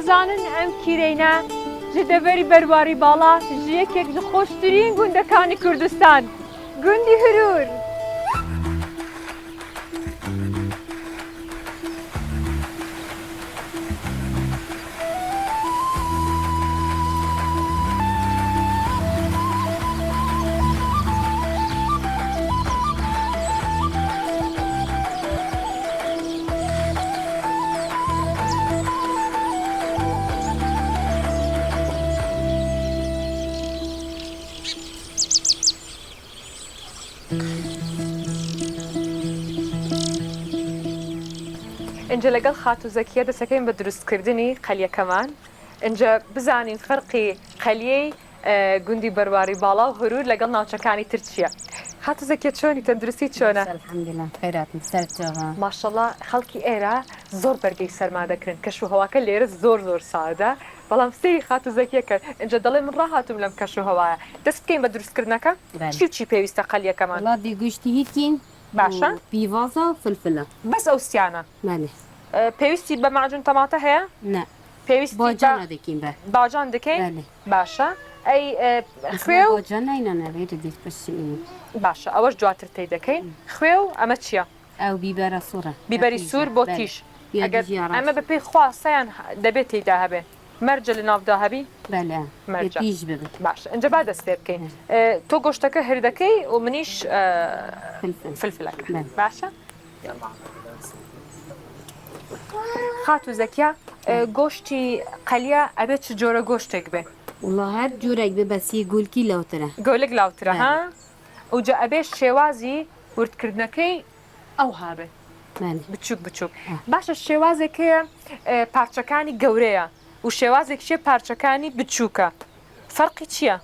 هەندزانن ئەم کیرەینە ji deverî berwarî bala ji yekek ji xweştirîn gundekanî Kurdistan, Gundî Hirûr. اینجا لەگەڵ خاتو زەکیە دەسەکەین بە دروستکردنی قەلیەکەمان. اینجا بزانین فەرقی قەلیەی گوندی بەرواری باڵا و هەرور لەگەڵ ناوچەکانی تر چییە. خاتو زەکیە چۆنی تەندروستی چۆنە؟ الحەمدولیلا خەیراتم سەرچاوە. ماشەڵڵا خەڵکی ئێرە زۆر بەرگەی سەرما دەکردن، کەش و هەواکە لێرە زۆر سادە، بەڵام سەیری خاتو زەکیە کرد. اینجا دەڵێ من ڕاهاتوم لەم کەش و هەوایە. دەست بکەین بە دروستکردنەکە؟ چی پێویستە قەلیەکەمان؟ وڵات گوشتی هیتین باشە؟ پیڤازە و فلفلە. بەس ئەو سیانە. بەڵێ. پێویستی بە معجون تەماتە هەیە؟ نە. پێویستی باجانە دەکەین بە. باجان دەکەین؟ باشە. ئەی خوێ و باجان ناینانەوێت دەبێت بەشینی. باشە ئەوەش دواتر تێی دەکەین. خوێ و ئەمە چییە؟ ئەو بیبەرە سوورە. بیبەری سوور بۆ تیش. ئەمە بەپێی خواسەیان دەبێت تێیدا هەبێ. مەرجە لە ناودا هەبی؟ بەلێ. مەرجە. پیش ببێت. باشە ئەنجە با دەست پێ بکەین. تۆ گۆشتەکە هەر دەکەی و منیش فلفلەکە. باشە؟ خاتو زەکیە گۆشتی قەلیە ئەبێت چ جۆرە گۆشتێک بێ؟ وڵا هەر جۆرێک بێ بەسی گولکی لەوترە. گۆلک لاوترە ها؟ وجا ئەبێ شێوازی وردکردنەکەی ئەو هابێ. بچووک. باشە شێوازێکەیە پارچەکانی گەورەیە و شێوازێکشێ پارچەکانی بچووکە. فەرقی چییە؟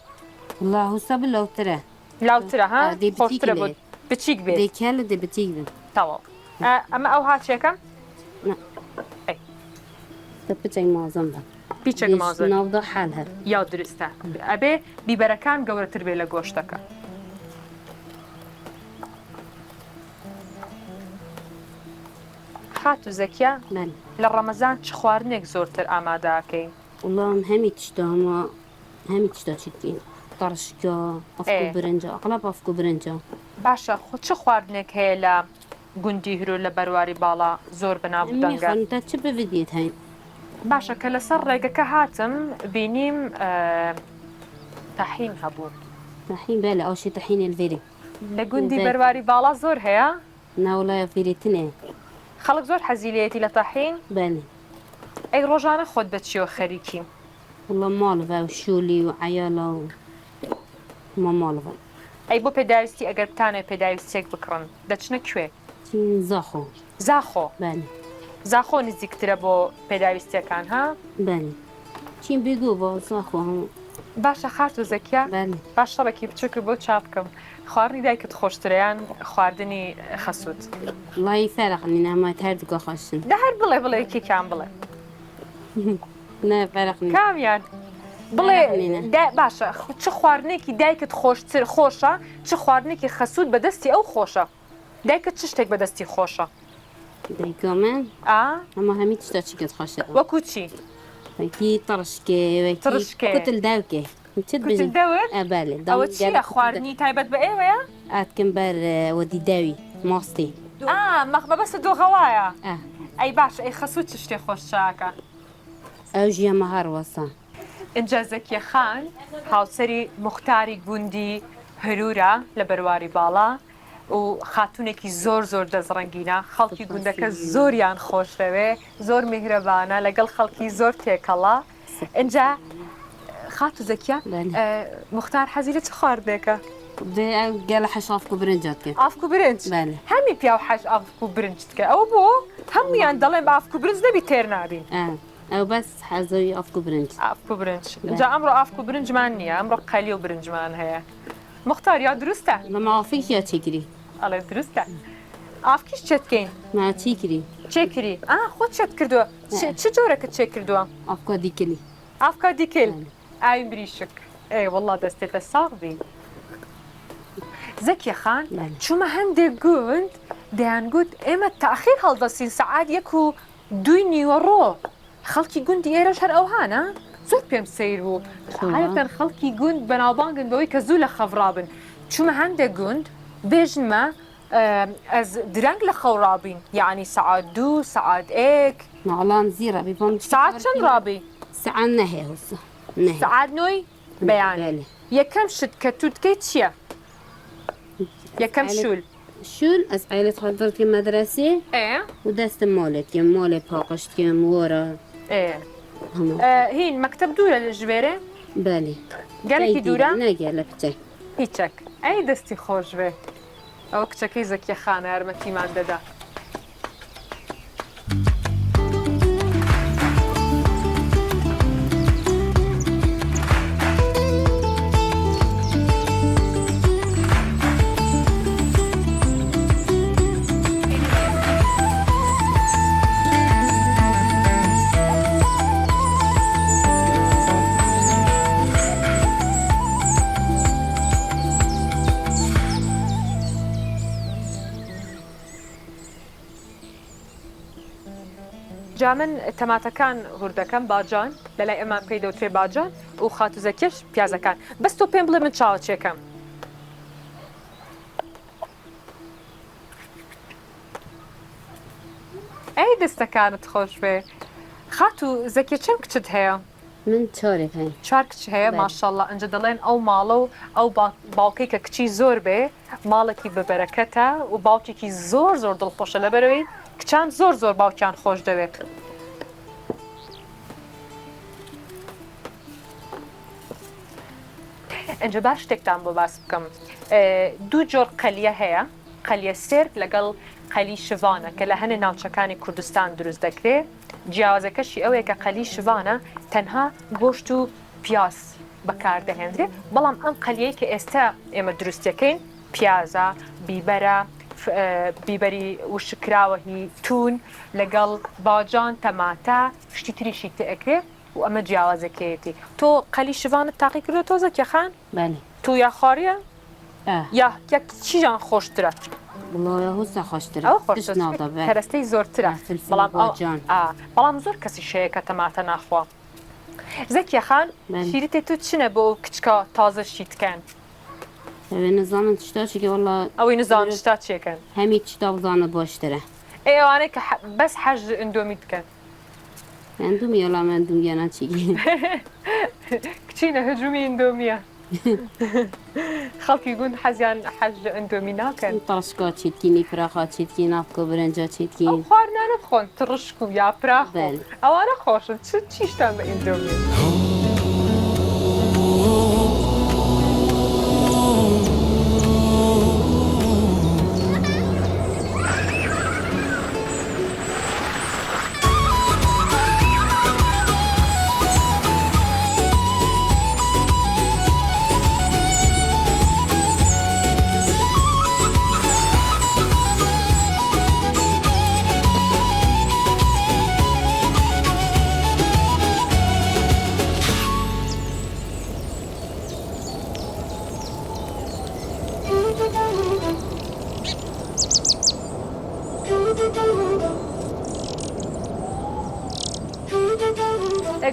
وڵا هوسە بە لەوترە. لاوترە ها؟ خۆشترە بۆ بچیک بێت. دێکیا لە دێ بچیک بێت. تەواو. ئەمە ئەو هاچێکە؟ پچەک مازن بە. پیچێک مازن. ناودا حال هەر. یا دروستە. ئەبێ بیبەرەکان گەورەتر بێ لە گۆشتەکە. خاتو زەکیە لە ڕەمەزان چ خواردنێک زۆرتر ئامادەکەین؟ وڵام هەمی تشتا هەمی تشتا چیتین. قەرشکە، ئەفکو برنجە، ئەقلاب ئەفکو برنجە. باشە خۆ چ خواردنێک هەیە لە گوندی هەرۆر لە بەرواری باڵا زۆر بەناودەنگە؟ خەنتە چ ببدێت هەین؟ باشە کە لەسەر ڕێگەکە هاتم بینیم تەحین هەبوو. تەحین بەلە ئەوشی تەحینی الڤێری. لە گوندی بەرواری باڵا زۆر هەیە؟ ناوڵایە فێریتنێ. خەڵک زۆر حەزیلەتی لە تەحین؟ بەلێ. ئەی ڕۆژانە خۆت بەچیەوە خەریکی؟ وڵا ماڵڤە و شولی و عەیاڵە و ماڵڤە. ئەی بۆ پێداویستی ئەگەر بتانێ پێداویستێک بکڕن دەچنە کوێ؟ زاخۆ. زاخۆ؟ بەلێ. زاخۆ نزیکترە بۆ پێداویستیەکان ها؟ بەلێ. چین بێگۆ بۆ زاخۆ هەموو. باشە خاتو زەکیە؟ بەلێ. باش شەڵێکی بچووکە بۆ چاپ بکەم. خواردنی دایکت خۆشترەیان خواردنی خەسووت؟ وڵی فەرقنی نامای هەر دوگە خۆشن. دا هەر بڵێ یەکێکیان بڵێ. نە فەرقنی. کامیان؟ بڵێ باشە چ خواردنێکی دایکت خۆشتر خۆشە چ خواردنێکی خەسووت بەدەستی ئەو خۆشە؟ دایکت چ شتێک بەدەستی خۆشە؟ دایکە من؟ ئەمە هەمی تشتا چیکت خۆشە. وەکو چی؟ وەکی تڕشکێ وەکی کوتل داوکێ. کوتل داوت؟ بەلێ. ئەوە چیە خواردنی تایبەت بە ئێوەیە؟ ئاتکەم بەر وەدی داوی ماستی. مەخبە بەسە دۆغەوایە؟ ئەی باش ئەی خەسووت چ شتێک خۆش چاکە؟ ئەو ژیەمە هەروەسە. اینجا زەکیە خان هاوسەری موختاری گوندی هەرورە لە بەرواری باڵا و خاتونێکی زۆر دەزڕەنگینە. خەڵکی گوندەکە زۆریان خۆشەوێ، زۆر میهرەبانە، لەگەڵ خەڵکی زۆر تێکەڵا. اینجا خاتو زەکیە موختار حەزی لە چ خواردنێکە؟ گەلە حەش ئافکو برنجات کرد. ئافکو برنج؟ هەمی پیا و حەش ئافکو برنجت کرد. ئەوە بۆ هەمویان دەڵێن بە ئافکو برنج دەبی تێر نابین. ئەو بەس حەزەوی ئافکو برنج. ئافکو برنج. اینجا ئەمڕۆ ئافکو برنجمان نییە، ئەمڕۆ قەلی و برنجمان هەیە. موختار یا دروستە؟ لە ماوەفێک یا چێگیری؟ ئەڵێ دروستە. ئافکیش چێتکەین ما چی کری چێکری خۆ چێت کردووە چ جۆرەکە چێ کردووە ئافکا دیکلی ئافکا دیکل ئاوین بریشک والله دەستێتە ساغبی زەکیە خان چوومە هەندێک گوند دەیانگوت ئێمە تاخیر هەڵدەسین سەعات 1 و 2 نیوەڕۆ خەڵکی گوندی ئێرەش هەر ئەوهانە زۆر پێم سیر بوو حالەتەن خەڵکی گوند بەناوبانگن بەوەی کە زوو لە خەڤرابن چوومە هەندێک گوند بێژنمە ئەس درەنگ لە خەوڕابین یعنی سەعات 2 سەعات 1 نعلان زیرە بیبان ساعت چەند ڕابی سەعات نەهەیە هەوسە سەعات 9 بەیان بله یەکەم شت کە تو دکەیت چییە؟ یەکەم شول شول ئەس عیلت حەضرتی مەدرسێ و دەستم مالێت کێم مالێ پاقشت کێم وەرە هین مەکتەب دوورە لە ژوێرێ؟ بله گەلێکی دوورە؟ نەگە لە کچەی هیچەک ئەی دەستی خۆش بێ ئەوە کچەکەی زەکیە خانە یارمەتیمان دەدا جا من تەماتەکان هوور دەکەم باجان لەلای ئەمان پێی دەوترێ باجان و خاتوزەکەش پیازەکان بەس تۆ پێم بڵێ من چاوەچێکەم ئەی دەستەکانت خۆش بێ خاتو زەکیە چەند کچت هەیە؟ من چارێک هەیە 4 کچ هەیە ماشەڵڵا ئەنجە دەڵێن ئەو ماڵە و ئەو باوکەی کە کچی زۆر بێ ماڵێکی بەبەرەکەتە و باوکێکی زۆر زۆر دڵخۆشە لەبەرەوەی کچان زۆر زۆر باوکیان خۆش دەوێت ئەنجە باش شتێکتان بۆ باس بکەم دوو جۆر قەلیە هەیە قەلیە سێرک لەگەڵ قەلی شڤانە کە لە هەنێ ناوچەکانی کوردستان دروست دەکرێت جیاوازەکەشی ئەوەیە کە قەلی شڤانە تەنها گۆشت و پیاز بەکاردەهێنرێت بەڵام ئەم قەلیەی کە ئێستا ئێمە دروستەکەین پیازە بیبەرە بیبەری وشکراوەهی تون لەگەڵ باجان تەماتە شتی تریشی تەکرێت و ئەمە جیاوازەکەیەتی تۆ قەلی شڤانت تاقی کردو تۆ زەکیە خان؟ بله تو یا خواریە؟ یا چیژان خۆشترە؟ وڵایە هۆستا خۆشترە ئەو خۆشترە پەرستەی زۆرترە بەڵام زۆر کەسی شەیە کە تەماتە ناخوا زەکیە خان شیرتێ تو چنە بۆ کچکە تازە شیتکەن؟ ئەوێ نزانن تشتا چێکە وەڵا ئەوەی نزان شتا چێکەن؟ هەمی تشتا بزانە باشترە ئێوانەی کە بەس حەژ ئەندۆمی بکەن ئەندومی وەڵا ئەندومیانە چیگی کچینە هەجومی ئەندۆمیە خەڵکی گوند حەزیان حەژ ئەندۆمی ناکەن تاشکا چیتکینی فراخا چیتکی نافکە برەنجا چیتکین خواردنانە بخۆن تڕشک و یا پراخ ئەوانە خۆشن چیشتان بە ئەندۆمی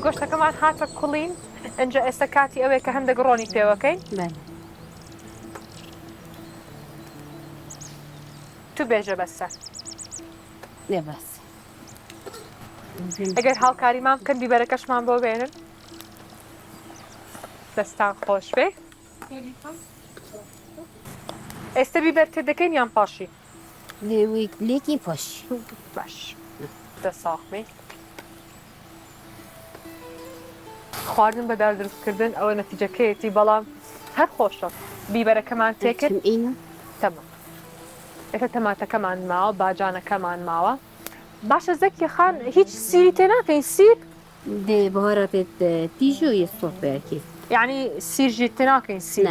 گۆشتەکەمان هاتە کوڵین ئەنجە ئێستا کاتی ئەوەیە کە هەندێک ڕۆنی پێوەکەین تو بێژە بەسە لێ بەس ئەگەر هاوکاریمان بکەن بیبەرەکەشمان بۆ بێنن دەستان خۆش بێ ئێستا بیبەر تێ دەکەین یان پاشی؟ لێکی پاشی باش دەساڵمی خواردن بەدار دروستکردن ئەوە نەتیجەکەیەتی بەڵام هەر خۆشە بیبەرەکەمان تێکرد تەمام ئێستا تەماتەکەمان ماوە باجانەکەمان ماوە باشە زەکیە خان هیچ سیری تێ ناکەین سیر دێ بەهارەتێت تیژۆیە سۆفەیەکی یعنی سیرژی تێ ناکەین سیر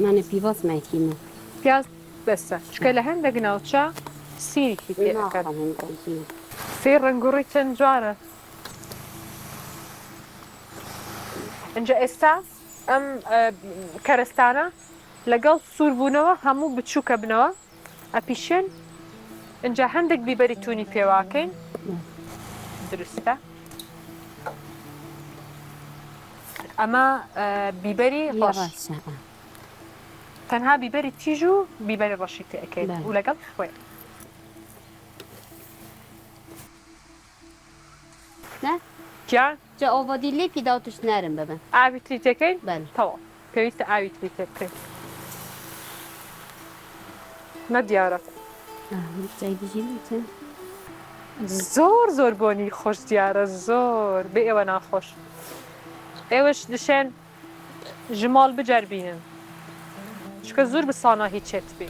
منە پیڤاس مایتینە پیاز بەسە چکە لە هەندێک ناوچە سیرێکی تێەکەن ناخەڵم قەزی سێ ڕنگوڕی چەند جوانە اینجا ئێستا ئەم کەرستانە لەگەڵ سووربوونەوە هەموو بچووکە بنەوە ئەپیشێن اینجا هەندێک بیبەری تونی پێواکەین درستە ئەمە بیبەری ڕەش تەنها بیبەری تیژ و بیبەری ڕەشی تێەکەین و لەگەڵ خوێ نه گیان جا ئۆڤۆدیلی پیدا و توش نەرم ببن ئاوی تری تێکەین بەڵێ تەواو پێویستە ئاوی تری تێکەین نە دیارە جای دیژی چەند زۆر بۆنی خۆش دیارە زۆر بێ ئێوە ناخۆش ئێوەش دشێن ژماڵ بجەربینن چکە زۆر بسانە هیچێت بێ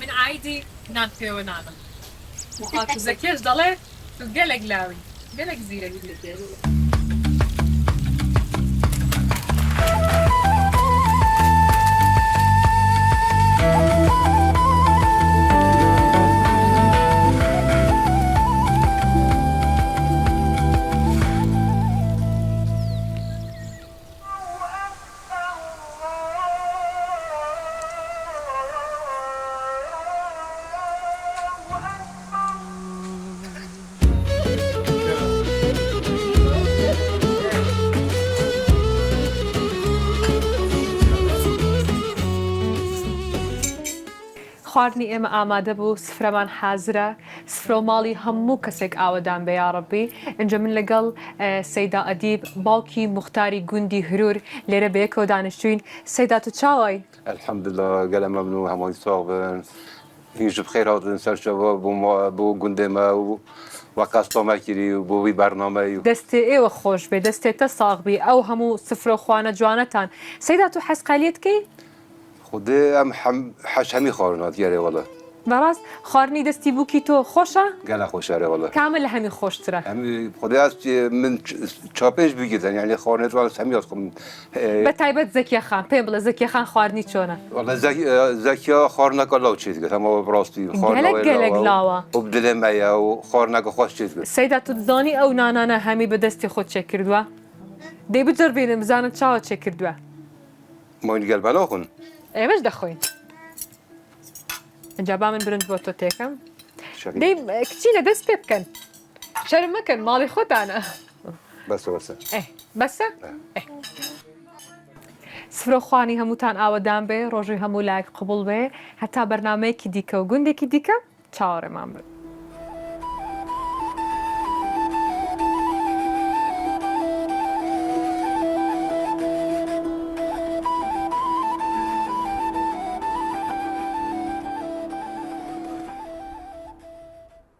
من عادي نان پێوە نانم هاتو زەکێش دەڵێ تو گەلێک لاوی گەلێک زیرە خواردنی ئێمە ئامادە بوو سفرەمان حازرە سفرە و ماڵی هەموو کەسێک ئاوەدان بە یاڕەبی اینجا من لەگەڵ سەیدا ئەدیب باوکی مختاری گوندی هرور لێرە بەیەکەوە دانیشتوین سەیدا تو چاوای الحمدلله گەلە مەمنون و هەمووی ساغ بن هیچ بخێر هاتن سەرچەوە بۆ گوندێمە و وەقاستۆمە کردی و بۆی بەرنامەی و دەستێ ئێوە خۆش بێ دەستێتە ساغبی ئەو هەموو سفرە خوانە جوانەتان سەیدا تو حەسقالیتکەی خودێ ئەم حەش هەمی خواردنات یارێ وەڵە بەڕاست خواردنی دەستی بووکی تۆ خۆشە گەلە خۆشارێ وەڵە کامە لە هەمی خۆشترە هەمی خودێ من چاپێنج بگیرن یعنی خواردنێت وەڵە هەمی خۆم بە تایبەت زەکیە خان پێم بڵێ زەکیە خان خواردنی چۆنە وەڵە زەکیا خواردنەکە لاو چێت کرد هەمەوە بڕاستی گەلێک لاوە و بدلێ مەیە و خواردنەکە خۆش چێت کرد سەیدا تو دزانی ئەو نانانە هەمی بەدەستی خۆت چێ کردووە دەی بجەڕبێنم بزانت چاوە چێ کردووە مۆین گەل بەلاخون ئێمەش دەخۆین ئەجا با من برنج بۆ تۆ تێکەم دەی کچی لە دەست پێ بکەن شەرم مەکەن ماڵی خۆتانە بەسە بەسە بەسە سفرە خوانی هەمووتان ئاوەدان بێ ڕۆژی هەموو لایەک قبول بێ هەتا بەرنامەیەکی دیکە و گوندێکی دیکە چاوەڕێمان بن